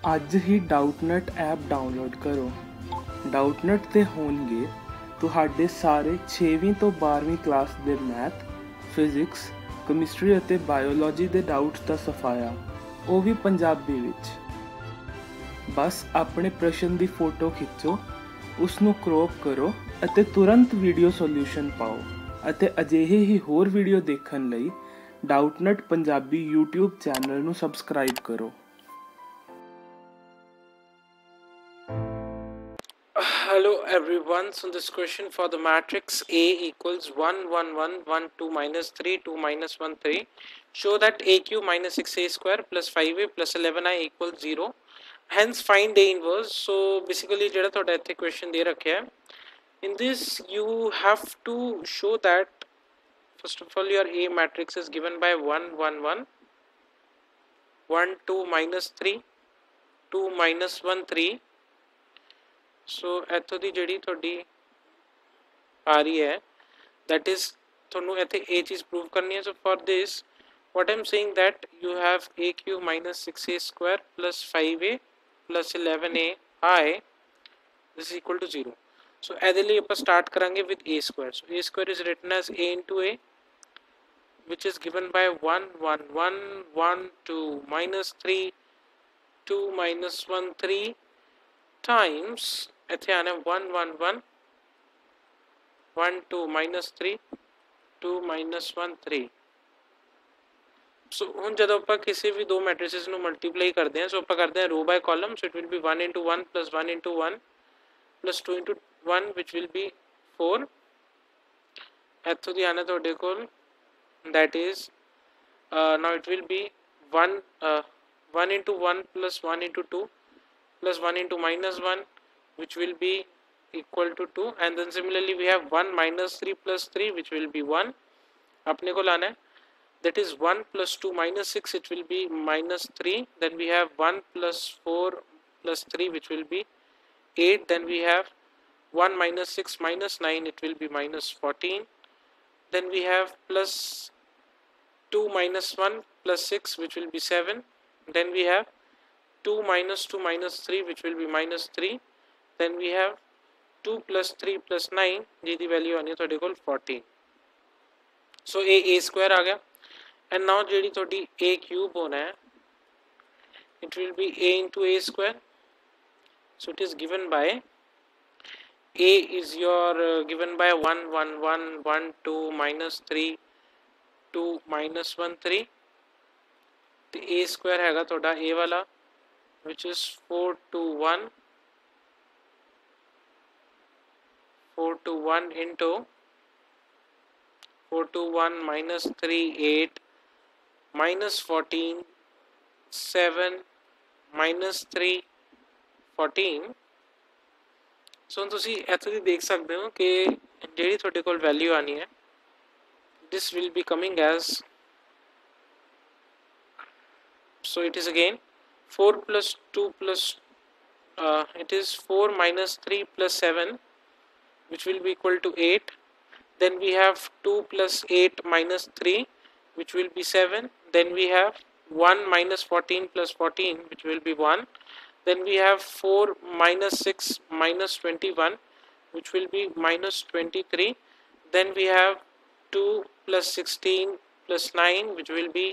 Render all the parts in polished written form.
ਅੱਜ ਹੀ Doubtnut app download ਕਰੋ। ਡਾਊਟਨਟ 'ਤੇ ਹੋਣਗੇ ਤੁਹਾਡੇ ਸਾਰੇ 6ਵੀਂ ਤੋਂ 12ਵੀਂ ਕਲਾਸ ਦੇ ਮੈਥ, ਫਿਜ਼ਿਕਸ, ਕੈਮਿਸਟਰੀ ਅਤੇ ਬਾਇਓਲੋਜੀ ਦੇ ਡਾਊਟਸ ਦਾ ਸਫਾਇਆ, ਉਹ ਵੀ ਪੰਜਾਬੀ ਵਿੱਚ। ਬਸ ਆਪਣੇ ਪ੍ਰਸ਼ਨ ਦੀ ਫੋਟੋ ਖਿੱਚੋ, ਉਸ ਨੂੰ ਕ੍ਰੌਪ ਕਰੋ ਅਤੇ ਤੁਰੰਤ ਵੀਡੀਓ ਸੋਲਿਊਸ਼ਨ ਪਾਓ। ਅਤੇ ਅਜਿਹੇ ਹੀ ਹੋਰ ਵੀਡੀਓ ਦੇਖਣ ਲਈ ਡਾਊਟਨਟ ਪੰਜਾਬੀ YouTube ਚੈਨਲ ਨੂੰ ਸਬਸਕ੍ਰਾਈਬ ਕਰੋ। Hello everyone, so this question for the matrix A equals 1 1 1 1 2 minus 3 2 minus 1 3. Show that AQ minus 6A square plus 5A plus 11I equals 0. Hence find A inverse. So basically ਜਿਹੜਾ ਤੁਹਾਡਾ ਇੱਥੇ question ਦੇ ਰੱਖਿਆ ਹੈ, in this you have to show that first of all your A matrix is given by 1 1 1 1 2 minus 3 2 minus 1 3. ਸੋ ਇੱਥੋਂ ਦੀ ਜਿਹੜੀ ਤੁਹਾਡੀ ਆ ਰਹੀ ਹੈ that is ਤੁਹਾਨੂੰ ਇੱਥੇ ਇਹ ਚੀਜ਼ ਪ੍ਰੂਵ ਕਰਨੀ ਹੈ। ਸੋ for this what I'm saying that you have AQ minus 6A square plus 5A plus 11A I this is equal to 0. ਸੋ ਇਹਦੇ ਲਈ ਆਪਾਂ ਸਟਾਰਟ ਕਰਾਂਗੇ with A square. So A square is written as A into A which is given by 1 1 1 1 2 minus 3 2 minus 1 3 times ਇੱਥੇ ਆਣਾ 1 1 1 1 2 minus 3 2 minus 1 3. ਸੋ ਹੁਣ ਜਦੋਂ ਆਪਾਂ ਕਿਸੇ ਵੀ ਦੋ ਮੈਟ੍ਰਿਸਿਸ ਨੂੰ ਮਲਟੀਪਲਾਈ ਕਰਦੇ ਹਾਂ, ਸੋ ਆਪਾਂ ਕਰਦੇ ਹਾਂ row by column. So it will be 1 into 1 plus 1 into 1 plus 2 into 1 which will be 4. ਇੱਥੋਂ ਦੀ ਆਣਾ ਤੁਹਾਡੇ ਕੋਲ that is now it will be 1 into 1 plus 1 into 2 plus 1 into minus 1 which will be equal to 2, and then similarly we have 1 minus 3 plus 3 which will be 1. अपने को लाना है that is 1 plus 2 minus 6 it will be minus 3. Then we have 1 plus 4 plus 3 which will be 8. Then we have 1 minus 6 minus 9 it will be minus 14. Then we have plus 2 minus 1 plus 6 which will be 7. Then we have 2 minus 2 minus 3 which will be minus 3. Then we have 2 plus 3 plus 9 ਜਿਹਦੀ value ਆਣੀ ਤੁਹਾਡੇ ਕੋਲ 14. ਸੋ ਇਹ A square ਆ ਗਿਆ. And now ਜਿਹੜੀ ਤੁਹਾਡੀ A cube ਹੋਣਾ ਹੈ it will be A into A square. So it is given by A is your given by 1 1 1 1 2 minus 3 2 minus 1 3 ਤੇ A square ਹੈਗਾ ਤੁਹਾਡਾ A ਵਾਲਾ which is 4 2 1 4 to 1 into 4 to 1 minus 3 8 minus 14 7 minus 3 14. ਸੋ ਤੁਸੀਂ ਇੱਥੇ ਦੀ ਦੇਖ ਸਕਦੇ ਹੋ ਕਿ ਜਿਹੜੀ ਤੁਹਾਡੇ ਕੋਲ ਵੈਲਿਊ ਆਣੀ ਹੈ this will be coming as, so it is again 4 plus 2 plus it is 4 minus 3 plus 7 which will be equal to 8. Then we have 2 plus 8 minus 3 which will be 7. Then we have 1 minus 14 plus 14 which will be 1. Then we have 4 minus 6 minus 21 which will be minus 23. Then we have 2 plus 16 plus 9 which will be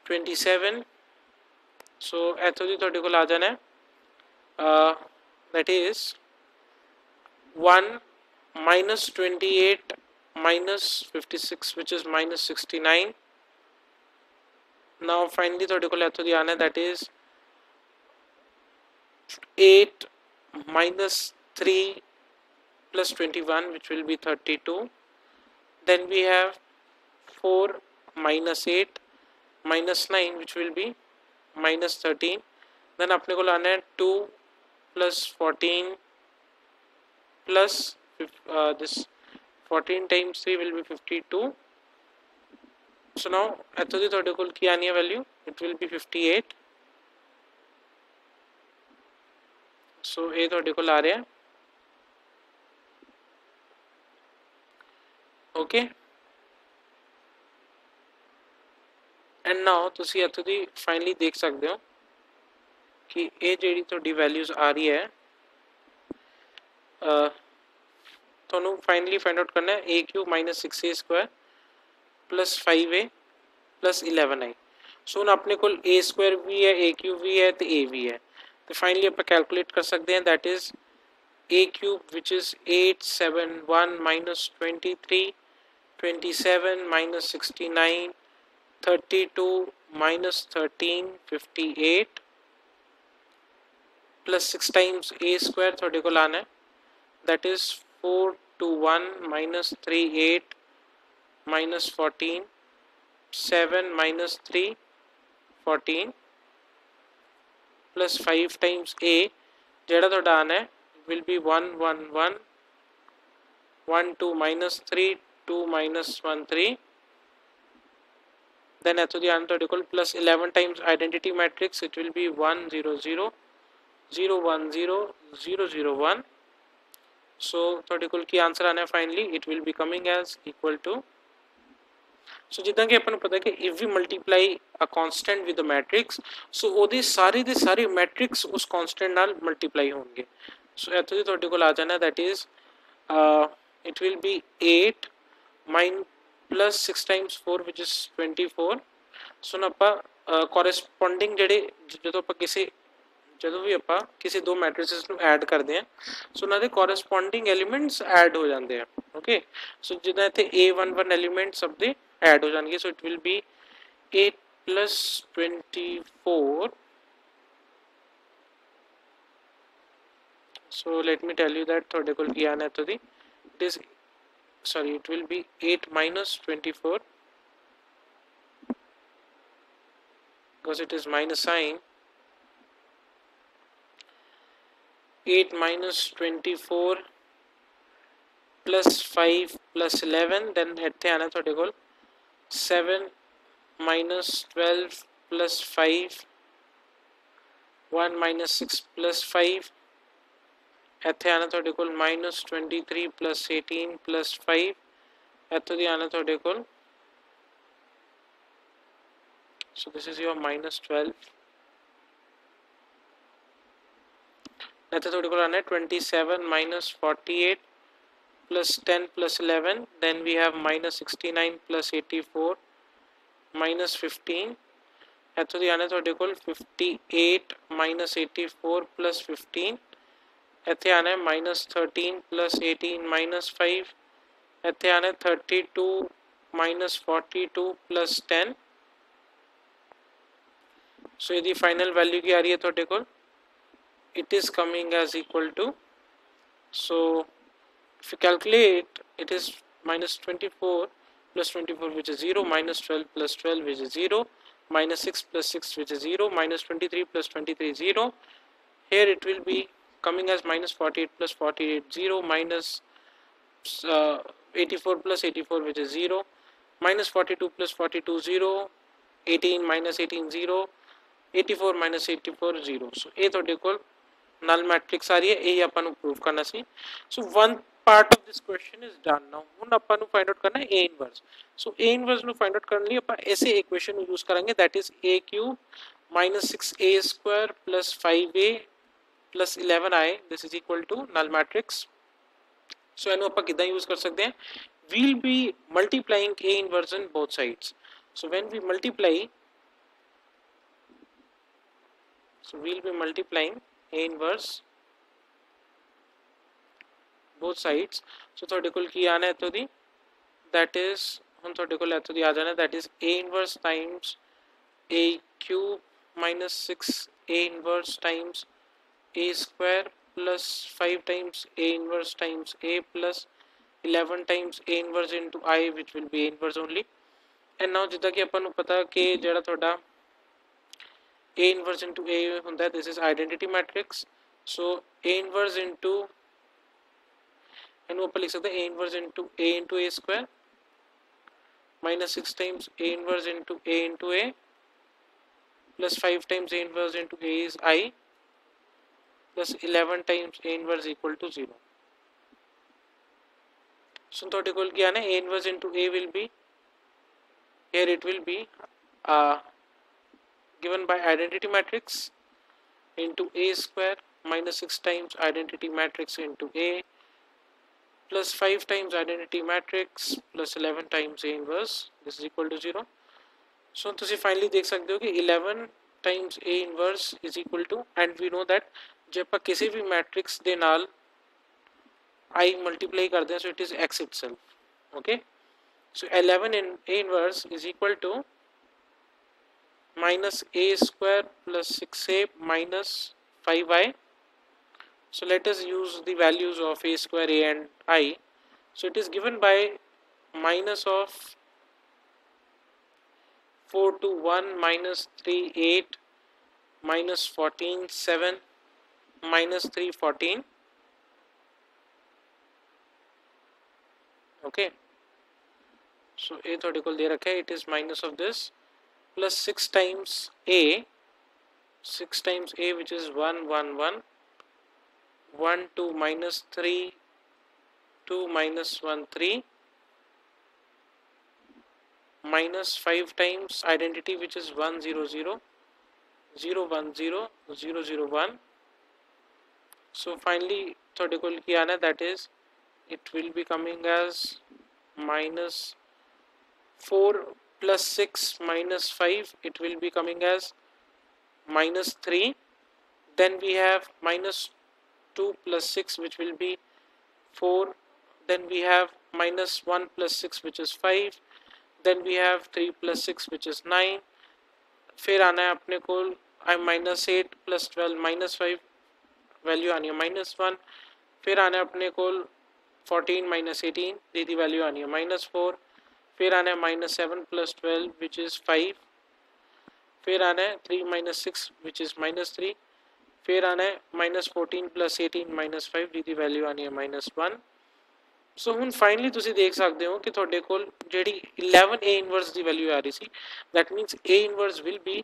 27. So ਇੱਥੋਂ ਦੀ ਤੁਹਾਡੇ ਕੋਲ ਆ ਜਾਣਾ ਹੈ that is 1 minus 28 minus 56 which is minus 69. Now finally ਤੁਹਾਡੇ ਕੋਲ ਇੱਥੋਂ ਦੀ ਆਣਾ ਹੈ that is 8 minus 3 plus 21 which will be 32. Then we have 4 minus 8 minus 9 which will be minus 13. Then अपने को लाना है 2 plus 14 plus this 14 times 3 will be 52. So now ਇੱਥੋਂ ਦੀ ਤੁਹਾਡੇ ਕੋਲ ਕੀ ਆਣੀ ਹੈ ਵੈਲਿਊ it will be 58. ਸੋ ਇਹ ਤੁਹਾਡੇ ਕੋਲ ਆ ਰਿਹਾ ਓਕੇ। ਐਂਡ ਨਾਓ ਤੁਸੀਂ ਇੱਥੋਂ ਦੀ ਫਾਈਨਲੀ ਦੇਖ ਸਕਦੇ ਹੋ कि ये जी थोड़ी वैल्यूज आ रही है थोनू फाइनली फाइंड आउट करना है A cube minus 6a² plus 5a plus 11i। So हम अपने को ए स्क्वायर भी है ए क्यूब भी है तो ए भी है, तो फाइनली आप कैलकुलेट कर सकते हैं that is a cube which is 871 minus 23 27 minus 69 32 minus 13 58 plus 6 times a square थोड़े को लाना है that is 421 minus 38 minus 14 7 minus 3 14 plus 5 times a जेड़ा थोड़ा आना है will be 1 1 1 1 2 minus 3 2 minus 1 3 then at the answer equal plus 11 times identity matrix it will be 1 0 0 0 1 0 0 0 1 so third equal की answer आना है finally it will be coming as equal to सो जिदा कि अपन पता कि if we multiply a constant with a matrix so ਉਹਦੇ ਸਾਰੇ ਦੇ ਸਾਰੇ मैट्रिक्स उस constant ਨਾਲ multiply होंगे so ਇੱਥੋਂ ਦੀ ਤੁਹਾਡੇ ਕੋਲ ਆ ਜਾਣਾ that is it will be 8 plus 6 times 4 which is 24 so ਨਾ ਆਪਾਂ corresponding ਜਿਹੜੇ ਜਦੋਂ ਆਪਾਂ ਜਦੋਂ ਵੀ ਆਪਾਂ ਕਿਸੇ ਦੋ ਮੈਟ੍ਰਿਸਸ ਨੂੰ ਐਡ ਕਰਦੇ ਆ ਸੋ ਉਹਨਾਂ ਦੇ ਕੋਰਸਪੋਂਡਿੰਗ ਐਲੀਮੈਂਟਸ ਐਡ ਹੋ ਜਾਂਦੇ ਆ ਓਕੇ ਸੋ ਜਿੱਦਾਂ ਇੱਥੇ a11 ਐਲੀਮੈਂਟ ਸਭ ਦੇ ਐਡ ਹੋ ਜਾਣਗੇ ਸੋ it will B 8 plus 24 so let me tell you that ਤੁਹਾਡੇ ਕੋਲ ਕੀ ਆਣਾ ਇੱਥੋਂ ਦੀ it is sorry it will be 8 minus 24 because it is minus sign 8 minus 24 plus 5 plus 11 then ਇੱਥੇ ਆਣਾ ਤੁਹਾਡੇ ਕੋਲ 7 minus 12 plus 5 1 minus 6 plus 5 ਇੱਥੇ ਆਣਾ ਤੁਹਾਡੇ ਕੋਲ minus 23 plus 18 plus 5 ਇੱਥੋਂ ਦੀ ਆਣਾ ਤੁਹਾਡੇ ਕੋਲ so this is your minus 12 ਇੱਥੇ ਤੁਹਾਡੇ ਕੋਲ ਆਣਾ 27 minus 48 plus 10 plus 11 then we have minus 69 plus 84 minus 15 ਇੱਥੋਂ ਦੀ ਆਣਾ ਤੁਹਾਡੇ ਕੋਲ 58 minus 84 plus 15 ਇੱਥੇ ਆਣਾ ਹੈ minus 13 plus 18 minus 5 ਇੱਥੇ ਆਣਾ 32 minus 42 plus 10 ਸੋ ਇਹਦੀ ਫਾਈਨਲ ਵੈਲਿਊ ਕੀ ਆ ਰਹੀ ਹੈ ਤੁਹਾਡੇ ਕੋਲ it is coming as equal to so if you calculate it is minus 24 plus 24 which is 0 minus 12 plus 12 which is 0 minus 6 plus 6 which is 0 minus 23 plus 23 0 here it will be coming as minus 48 plus 48 0 minus 84 plus 84 which is 0 minus 42 plus 42 0 18 minus 18 0 84 minus 84 0 so ਇਹ ਤੁਹਾਡੇ ਕੋਲ null matrix ਆ ਰਹੀ ਹੈ ਇਹ ਆਪਾਂ ਨੂੰ prove ਕਰਨਾ ਸੀ so one part of this question is done now ਹੁਣ ਆਪਾਂ ਨੂੰ find out ਕਰਨਾ ਹੈ a inverse so a inverse ਨੂੰ find out ਕਰਨ ਲਈ ਆਪਾਂ ਐਸੇ equation ਨੂੰ use ਕਰਾਂਗੇ that is a cube minus 6a square plus 5a plus 11i this is equal to null matrix so ਇਹਨੂੰ ਆਪਾਂ ਕਿੱਦਾਂ use ਕਰ ਸਕਦੇ ਹਾਂ we'll be multiplying a inverse on both sides so when we multiply so we'll be multiplying a inverse both sides so ਤੁਹਾਡੇ ਕੋਲ ਕੀ ਆਣਾ ਇੱਥੋਂ ਦੀ that is ਹੁਣ ਤੁਹਾਡੇ ਕੋਲ ਇੱਥੋਂ ਦੀ ਆ ਜਾਣਾ that is a inverse times a cube minus 6a inverse times a square plus 5 times a inverse times a plus 11 times a inverse into I which will be a inverse only and now ਜਿੱਦਾਂ ਕਿ ਆਪਾਂ ਨੂੰ ਪਤਾ ਕਿ ਜਿਹੜਾ ਤੁਹਾਡਾ a inverse into a ਹੁੰਦਾ this is identity matrix so a inverse into ਇਹਨੂੰ ਆਪਾਂ ਲਿਖ ਸਕਦੇ a inverse into a square minus 6 times a inverse into a plus 5 times a inverse into a is I plus 11 times a inverse equal to 0 so ਤੁਹਾਡੇ ਕੋਲ ਕੀ ਆਣਾ a inverse into a will be here it will be given by identity matrix into A square minus 6 times identity matrix into A plus 5 times identity matrix plus 11 times A inverse. This is equal to 0. So ਤੁਸੀਂ finally देख सकते हो कि 11 times A inverse is equal to, and we know that जब ਆਪਾਂ किसी भी matrix ਦੇ ਨਾਲ I multiply करते हैं, so it is X itself. Okay, so 11 in A inverse is equal to minus A square plus 6A minus 5I. So let us use the values of A square, A and I. So it is given by minus of 4 to 1 minus 3 8 minus 14 7 minus 3 14. Okay, so A थोड़े को दे रखा है, it is minus of this plus 6 times A, 6 times A which is 1 1 1 1 2 minus 3 2 minus 1 3 minus 5 times identity which is 1 0 0 0 1 0 0 0 1. So finally थोड़े को क्या आना, that is it will be coming as minus 4 plus 6 minus 5, it will be coming as minus 3. Then we have minus 2 plus 6 which will be 4. Then we have minus 1 plus 6 which is 5. Then we have 3 plus 6 which is 9. फिर आना है अपने को minus 8 plus 12 minus 5, value आनी है minus 1. फिर आना है अपने को 14 minus 18, दी वैल्यू आनी है minus 4. फिर आना है minus 7 plus 12 which is 5. फिर आना है 3 minus 6 which is minus 3. फिर आना है minus 14 plus 18 minus 5, दी वैल्यू आनी है minus 1. सो ਹੁਣ फाइनली ਤੁਸੀਂ ਦੇਖ ਸਕਦੇ ਹੋ ਕਿ ਤੁਹਾਡੇ ਕੋਲ ਜਿਹੜੀ 11 A ਇਨਵਰਸ ਦੀ ਵੈਲਿਊ ਆ ਰਹੀ ਸੀ, that means A inverse will be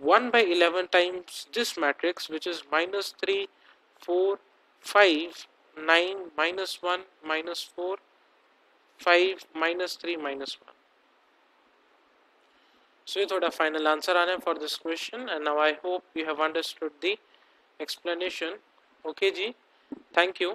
1 by 11 times this matrix which is minus 3 4 5 9 minus 1 minus 4 5 minus 3 minus 1. So ये थोड़ा फाइनल आंसर आना है for this question, and now I hope you have understood the explanation. Okay ji, thank you.